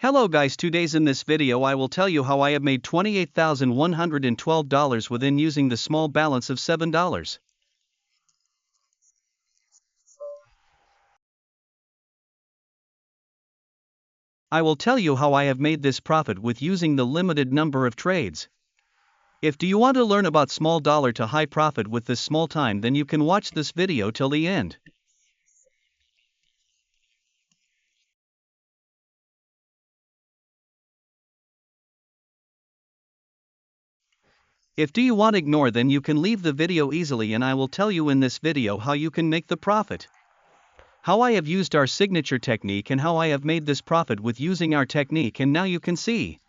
Hello guys, today's in this video I will tell you how I have made $28,112 within using the small balance of $7. I will tell you how I have made this profit with using the limited number of trades. If do you want to learn about small dollar to high profit with this small time, then you can watch this video till the end. If do you want ignore, then you can leave the video easily, and I will tell you in this video how you can make the profit. How I have used our signature technique and how I have made this profit with using our technique, and now you can see.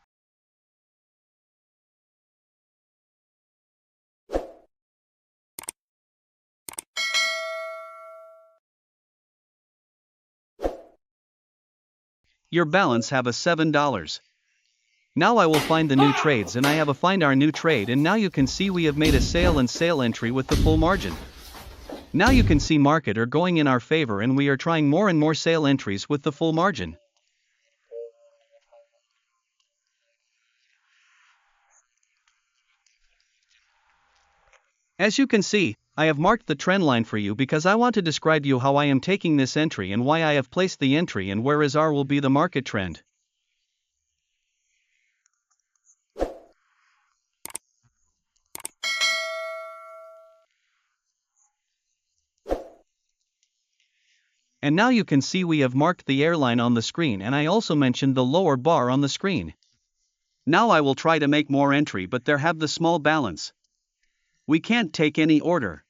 Your balance have a $7. Now I will find the new trades, and I have a find our new trade, and now you can see we have made a sale and sale entry with the full margin. Now you can see market are going in our favor, and we are trying more and more sale entries with the full margin. As you can see, I have marked the trend line for you because I want to describe you how I am taking this entry and why I have placed the entry and where is R will be the market trend. And now you can see we have marked the airline on the screen, and I also mentioned the lower bar on the screen. Now I will try to make more entry, but there have the small balance. We can't take any order.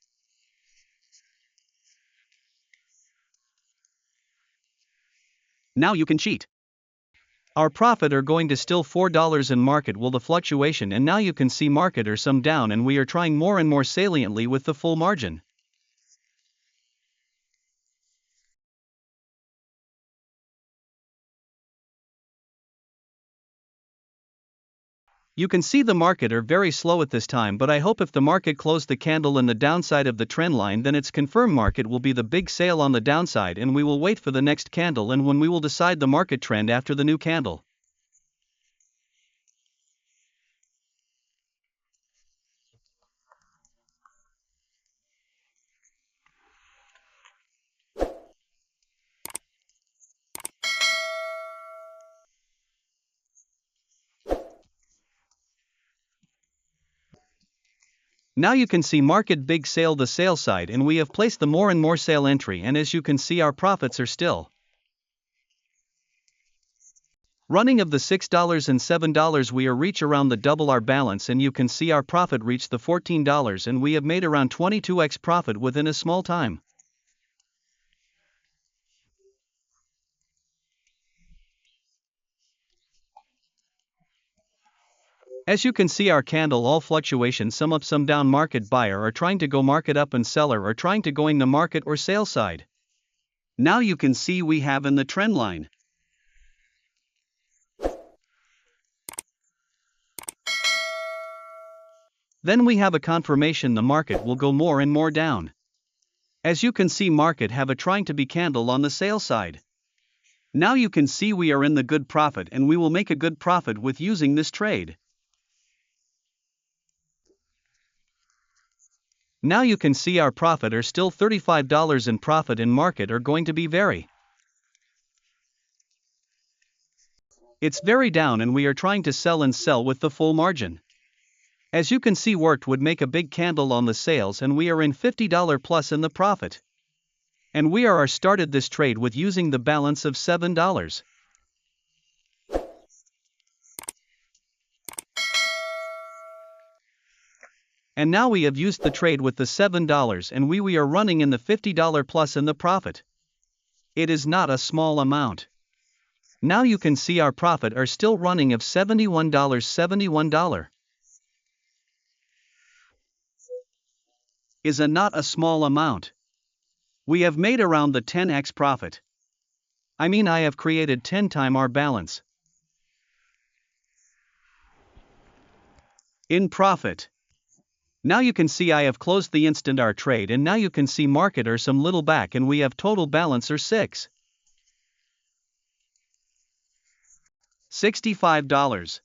Now you can cheat. Our profit are going to still $4 in market will the fluctuation, and now you can see market are some down, and we are trying more and more saliently with the full margin. You can see the market are very slow at this time, but I hope if the market closed the candle in the downside of the trend line, then it's confirmed market will be the big sale on the downside, and we will wait for the next candle, and when we will decide the market trend after the new candle. Now you can see market big sale the sale side, and we have placed the more and more sale entry, and as you can see our profits are still running of the $6 and $7. We are reach around the double our balance, and you can see our profit reach the $14, and we have made around 22x profit within a small time. As you can see our candle all fluctuation, some up some down, market buyer are trying to go market up and seller are trying to going the market or sale side. Now you can see we have in the trend line. Then we have a confirmation the market will go more and more down. As you can see market have a trying to be candle on the sale side. Now you can see we are in the good profit, and we will make a good profit with using this trade. Now you can see our profit are still $35 in profit, in market are going to be it's very down, and we are trying to sell and sell with the full margin. As you can see worked would make a big candle on the sales, and we are in $50 plus in the profit. And we are started this trade with using the balance of $7. And now we have used the trade with the $7, and we are running in the $50 plus in the profit. It is not a small amount. Now you can see our profit are still running of $71. Is not a small amount. We have made around the 10x profit. I mean I have created 10 times our balance in profit. Now you can see I have closed the instant our trade, and now you can see market are some little back, and we have total balance are 6. $65.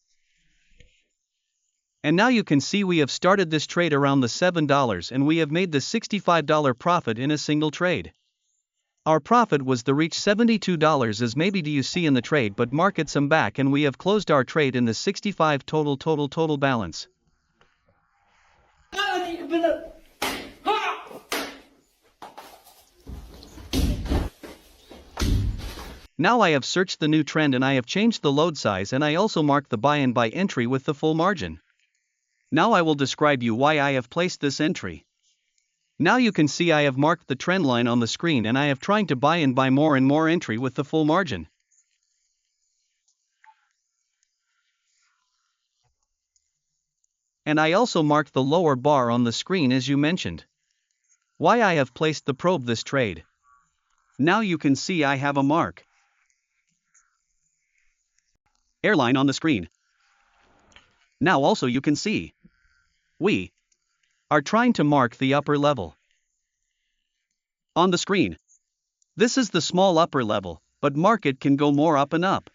And now you can see we have started this trade around the $7 and we have made the $65 profit in a single trade. Our profit was the reach $72 as maybe do you see in the trade, but market some back and we have closed our trade in the 65 total balance. Now I have searched the new trend and I have changed the load size and I also marked the buy and buy entry with the full margin. Now I will describe you why I have placed this entry. Now you can see I have marked the trend line on the screen and I have trying to buy and buy more and more entry with the full margin. And I also marked the lower bar on the screen as you mentioned. Why I have placed the probe this trade. Now you can see I have a mark. Airline on the screen. Now also you can see. We are trying to mark the upper level. On the screen. This is the small upper level, but market can go more up and up.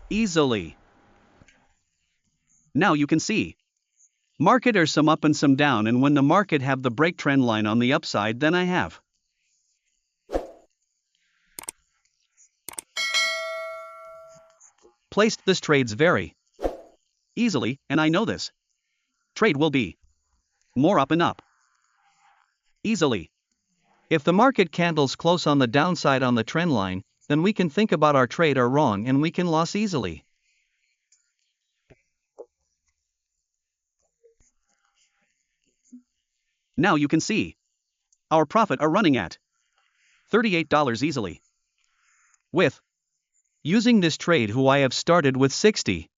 Easily. Now you can see. Market are some up and some down, and when the market have the break trend line on the upside, then I have placed this trades very easily, and I know this trade will be more up and up. Easily. If the market candles close on the downside on the trend line, then we can think about our trade are wrong and we can lose easily. Now you can see. Our profit are running at $38 easily. With using this trade who I have started with $65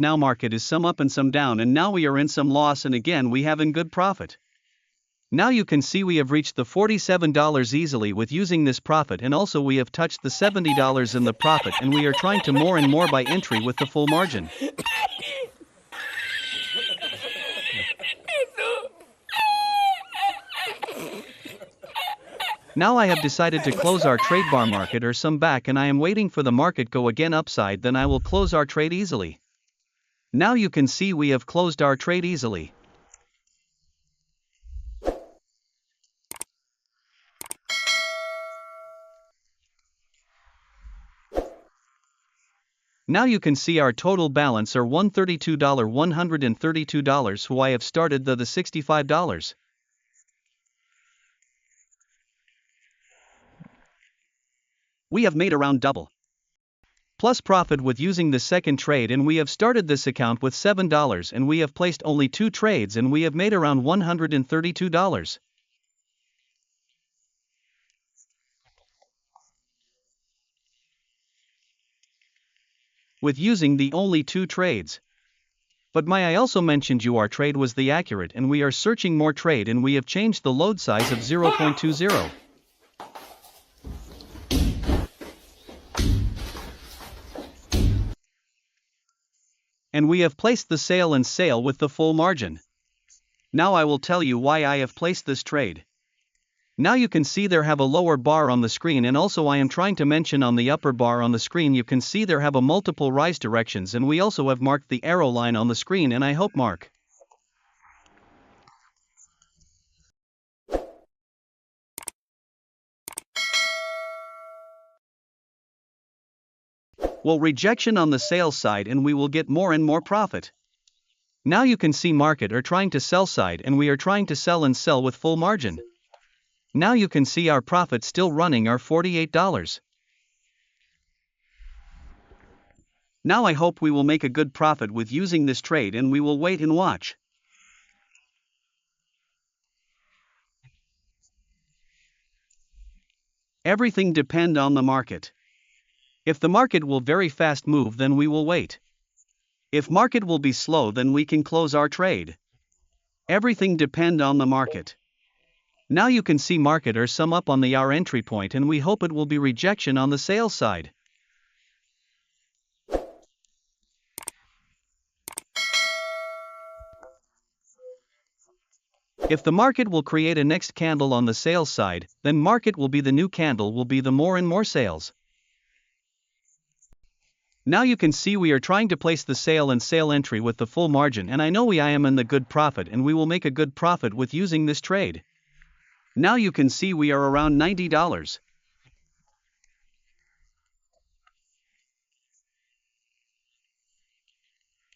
now market is some up and some down and now we are in some loss and again we have in good profit. Now you can see we have reached the $47 easily with using this profit and also we have touched the $70 in the profit and we are trying to more and more buy entry with the full margin. Now I have decided to close our trade bar market or some back and I am waiting for the market go again upside, then I will close our trade easily. Now you can see we have closed our trade easily. Now you can see our total balance are $132 who I have started the $65. We have made around double plus profit with using the second trade and we have started this account with $7 and we have placed only 2 trades and we have made around $132. With using the only 2 trades. But I also mentioned you our trade was the accurate and we are searching more trade and we have changed the load size of 0.20. And we have placed the sale and sale with the full margin. Now I will tell you why I have placed this trade. Now you can see there have a lower bar on the screen and also I am trying to mention on the upper bar on the screen you can see there have a multiple rise directions and we also have marked the arrow line on the screen and I hope mark. Well, rejection on the sales side and we will get more and more profit. Now you can see market are trying to sell side and we are trying to sell and sell with full margin. Now you can see our profit still running our $48. Now I hope we will make a good profit with using this trade and we will wait and watch. Everything depend on the market. If the market will very fast move then we will wait. If market will be slow then we can close our trade. Everything depend on the market. Now you can see market are some up on our entry point and we hope it will be rejection on the sales side. If the market will create a next candle on the sales side, then market will be the new candle will be the more and more sales. Now you can see we are trying to place the sale and sale entry with the full margin, and I know I am in the good profit and we will make a good profit with using this trade. Now you can see we are around $90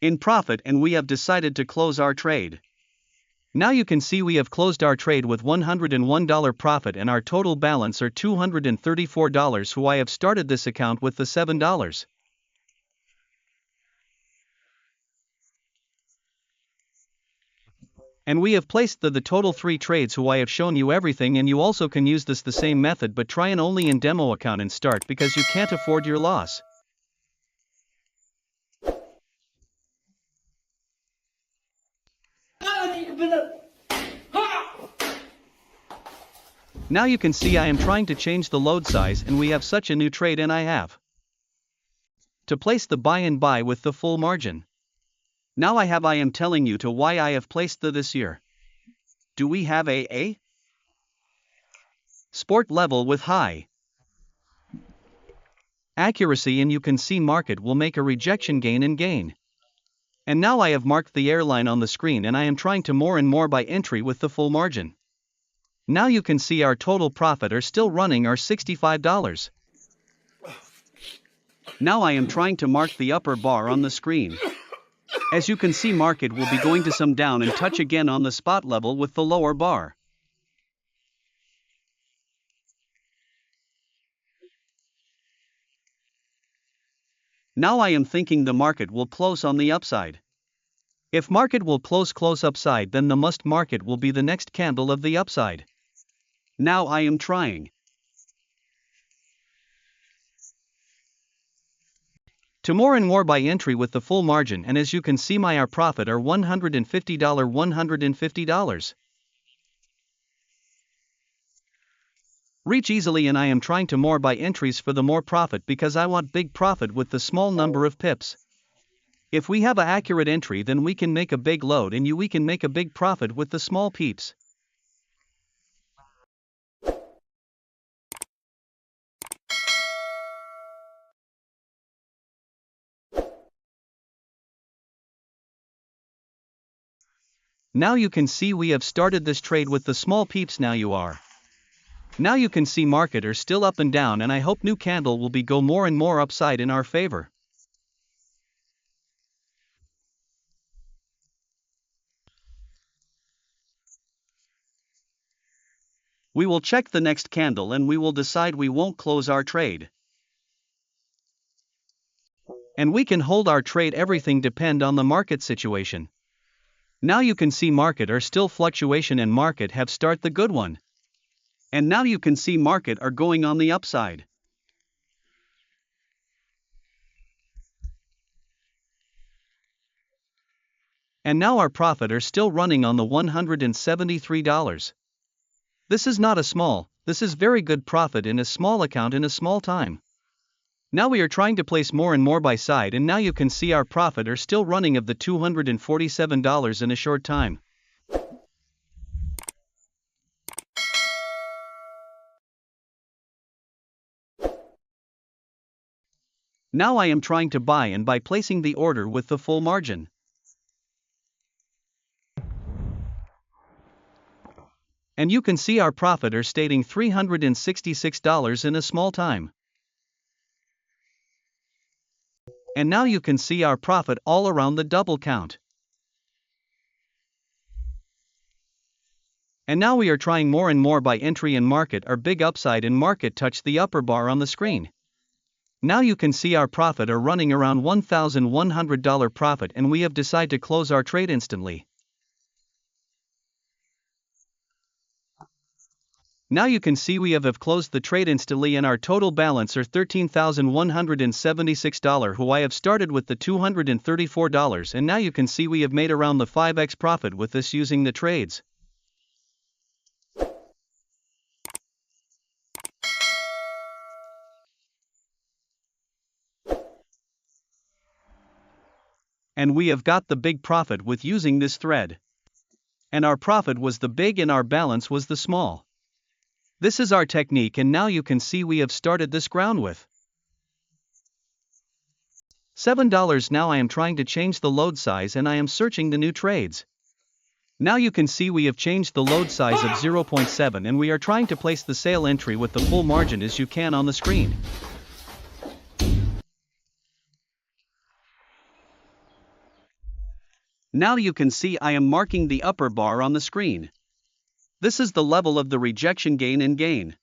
in profit and we have decided to close our trade. Now you can see we have closed our trade with $101 profit and our total balance are $234 who I have started this account with the $7. And we have placed the total 3 trades who I have shown you everything, and you also can use this the same method but try and only in demo account and start because you can't afford your loss. Now you can see I am trying to change the load size and we have such a new trade and I have to place the buy and buy with the full margin. Now I am telling you to why I have placed the this year. Do we have a sport level with high accuracy and you can see market will make a rejection gain and gain. And now I have marked the airline on the screen and I am trying to more and more buy entry with the full margin. Now you can see our total profit are still running our $65. Now I am trying to mark the upper bar on the screen. As you can see market will be going to some down and touch again on the spot level with the lower bar. Now I am thinking the market will close on the upside. If market will close upside, then the must market will be the next candle of the upside. Now I am trying to more and more buy entry with the full margin, and as you can see our profit are $150. Reach easily, and I am trying to more buy entries for the more profit because I want big profit with the small number of pips. If we have a accurate entry, then we can make a big load and we can make a big profit with the small peeps. Now you can see we have started this trade with the small peeps. Now you can see market are still up and down, and I hope new candle will be go more and more upside in our favor. We will check the next candle and we will decide we won't close our trade. And we can hold our trade, everything depend on the market situation. Now you can see market are still fluctuation and market have start the good one. And now you can see market are going on the upside. And now our profit are still running on the $173. This is not a small, this is very good profit in a small account in a small time. Now we are trying to place more and more buy side, and now you can see our profit are still running of the $247 in a short time. Now I am trying to buy and by placing the order with the full margin. And you can see our profit are stating $366 in a small time. And now you can see our profit all around the double count. And now we are trying more and more by entry and market are big upside and market touch the upper bar on the screen. Now you can see our profit are running around $1,100 profit, and we have decided to close our trade instantly. Now you can see we have closed the trade instantly, and our total balance are $13,176 who I have started with the $234, and now you can see we have made around the 5x profit with this using the trades. And we have got the big profit with using this thread. and our profit was the big and our balance was the small. This is our technique, and now you can see we have started this ground with $7. Now I am trying to change the load size and I am searching the new trades. Now you can see we have changed the load size of 0.7 and we are trying to place the sale entry with the full margin as you can on the screen. Now you can see I am marking the upper bar on the screen. This is the level of the rejection gain and gain.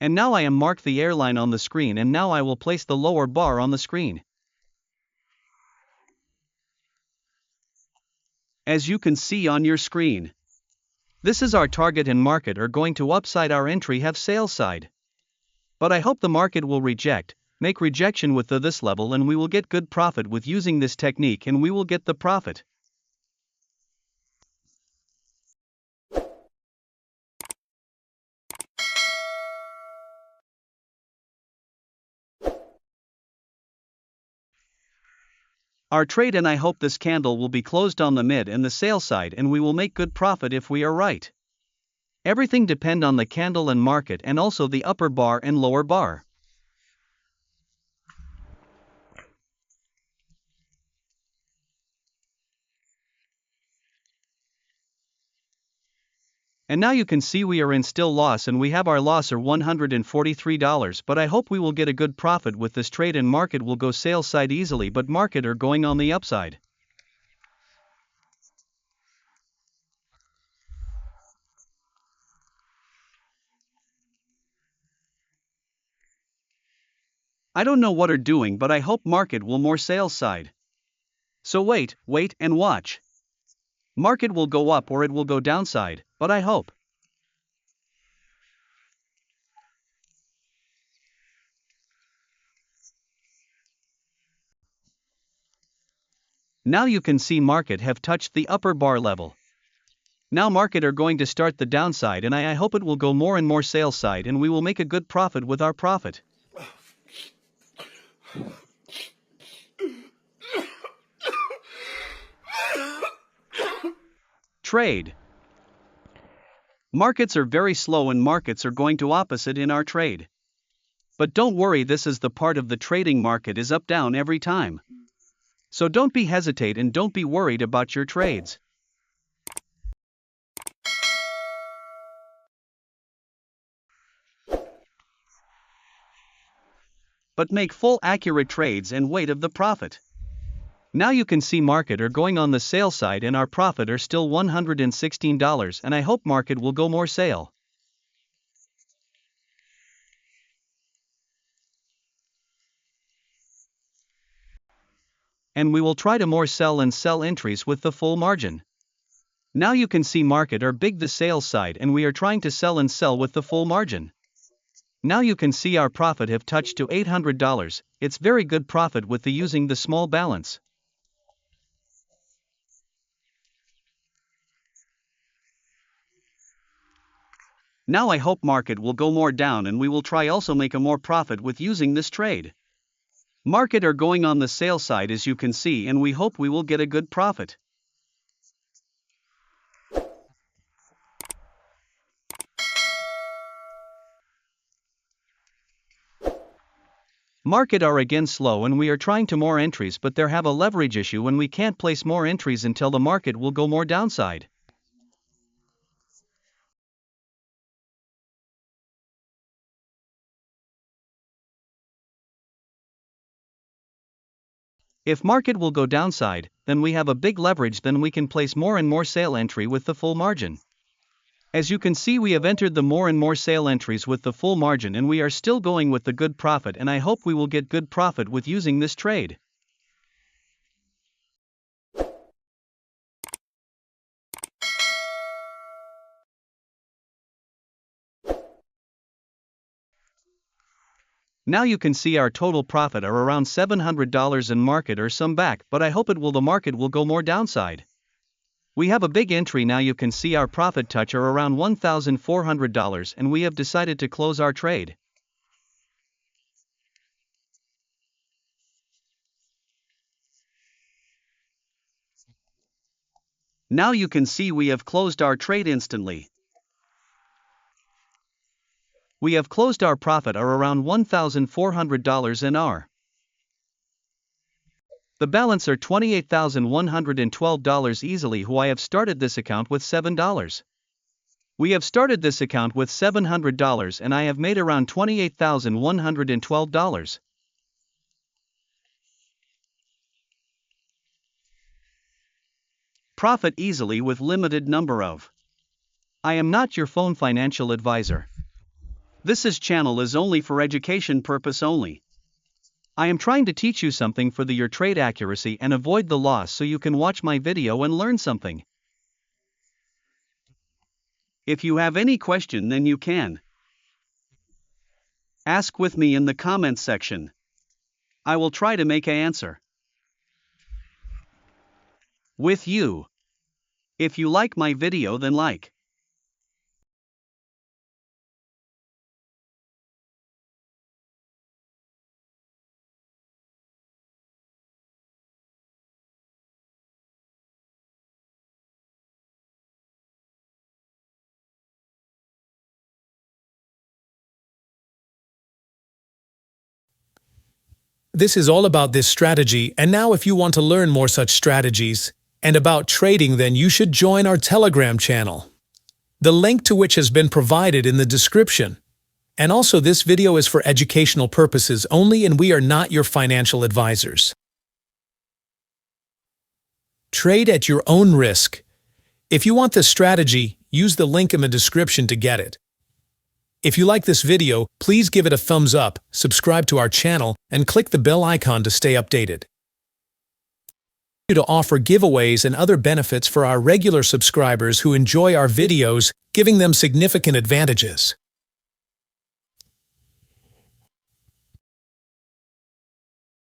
And now I am marked the airline on the screen, and now I will place the lower bar on the screen. As you can see on your screen, this is our target and market are going to upside our entry have sale side. But I hope the market will make rejection with this level, and we will get good profit with using this technique, and we will get the profit. Our trade, and I hope this candle will be closed on the mid and the sale side, and we will make good profit if we are right. Everything depend on the candle and market, and also the upper bar and lower bar. And now you can see we are in still loss, and we have our loss are $143, but I hope we will get a good profit with this trade, and market will go sale side easily, but market are going on the upside. I don't know what are doing, but I hope market will more sales side. So wait and watch. Market will go up or it will go downside, but I hope. Now you can see market have touched the upper bar level. Now market are going to start the downside, and I hope it will go more and more sales side, and we will make a good profit with our profit. Trade. Markets are very slow and markets are going to opposite in our trade. But don't worry, this is the part of the trading market is up down every time. So don't be hesitate and don't be worried about your trades. But make full accurate trades and wait of the profit. Now you can see market are going on the sale side, and our profit are still $116, and I hope market will go more sale. And we will try to more sell and sell entries with the full margin. Now you can see market are big the sales side, and we are trying to sell and sell with the full margin. Now you can see our profit have touched to $800. It's very good profit with the using the small balance. Now I hope market will go more down, and we will try also make a more profit with using this trade. Market are going on the sale side as you can see, and we hope we will get a good profit. Market are again slow, and we are trying to more entries, but there have a leverage issue when we can't place more entries until the market will go more downside. If market will go downside, then we have a big leverage, then we can place more and more sale entry with the full margin. As you can see, we have entered the more and more sale entries with the full margin, and we are still going with the good profit, and I hope we will get good profit with using this trade. Now you can see our total profit are around $700 in market or some back, but I hope the market will go more downside. We have a big entry. Now you can see our profit touch are around $1,400, and we have decided to close our trade. Now you can see we have closed our trade instantly. We have closed our profit are around $1,400 an hour. The balance are $28,112 easily. Who I have started this account with $7. We have started this account with $700 and I have made around $28,112. Profit easily with limited number of. I am not your phone financial advisor. This channel is only for education purpose only. I am trying to teach you something for your trade accuracy and avoid the loss, so you can watch my video and learn something. If you have any question, then you can ask with me in the comments section. I will try to make an answer with you. If you like my video, then like. This is all about this strategy, and now if you want to learn more such strategies and about trading, then you should join our Telegram channel, the link to which has been provided in the description. And also, this video is for educational purposes only, and we are not your financial advisors. Trade at your own risk. If you want this strategy, use the link in the description to get it. If you like this video, please give it a thumbs up, subscribe to our channel, and click the bell icon to stay updated. To offer giveaways and other benefits for our regular subscribers who enjoy our videos, giving them significant advantages.